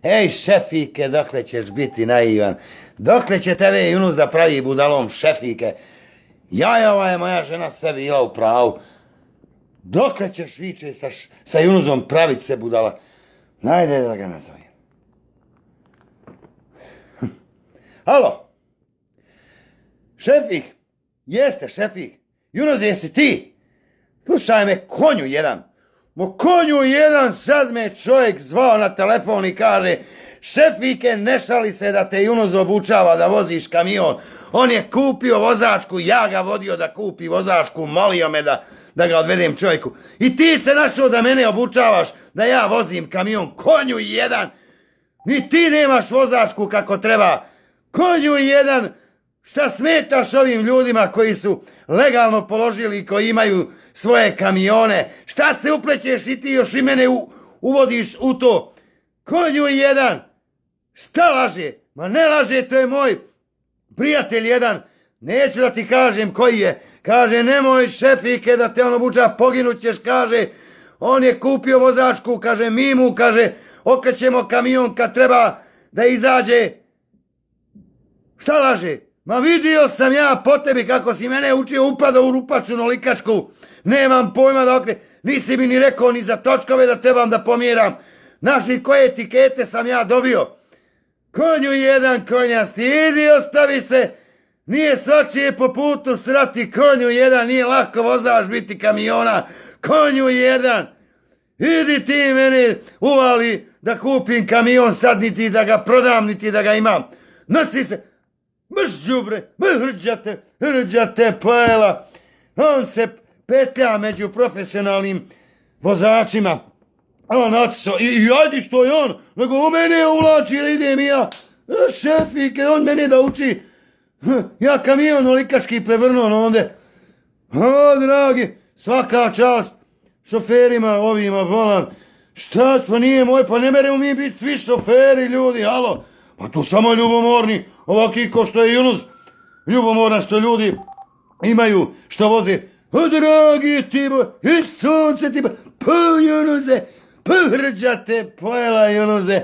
Ej, šefike, dokle ćeš biti naivan? Dokle će tebe Yunus da pravi budalom, šefike? Ova je moja žena sve bila u pravu. Dokle ćeš viče sa Yunusom praviti se budala? Najde da ga nazovem. Halo? Šefik? Jeste, šefik. Yunus, jesi ti? Slušaj me, konju jedan. Konju jedan, sad me čovjek zvao na telefon i kaže: šefike, ne šali se da te Yunus obučava da voziš kamion. On je kupio vozačku, ja ga vodio da kupi vozačku, molio me da ga odvedem čovjeku. I ti se našao da mene obučavaš, da ja vozim kamion. Konju jedan. Ni ti nemaš vozačku kako treba. Konju jedan. Šta smetaš ovim ljudima koji su legalno položili i koji imaju svoje kamione? Šta se uplećeš i ti još i mene uvodiš u to? Konju jedan. Šta laže? Ma ne laže, to je moj prijatelj jedan. Neću da ti kažem koji je. Kaže: nemoj šefike da te on obuča, poginut ćeš, kaže. On je kupio vozačku, kaže, mi mu, kaže, okrećemo kamion kad treba da izađe. Šta laže? Ma vidio sam ja po tebi kako si mene učio, upadao u rupaču nolikačku. Nemam pojma da nisi mi ni rekao ni za točkove da trebam da pomjeram. Naši koje etikete sam ja dobio. Konju jedan, konjasti, idi ostavi se. Nije svačije po putu srati, konju jedan, nije lako vozač biti kamiona. Konju jedan. Idi ti mene uvali da kupim kamion, sad niti da ga prodam, niti da ga imam. Nosi se. Mrš đubre, hrđate pojela. On se petlja među profesionalnim vozačima. On otišao i ajdi što je on, nego u mene uvlači da idem i ja. Šefike, on mene da uči. Ja kamion olikački prevrnuo onda. Dragi, svaka čast šoferima ovima volan. Šta, pa nije moj, pa ne meremo mi biti svi šoferi, ljudi, halo. Pa tu samo ljubomorni, ovaki ko što je Yunus, ljubomorna što ljudi imaju, što voze. Dragi ti, i sunce ti, Yunuse, hrđate, pojela Yunuse.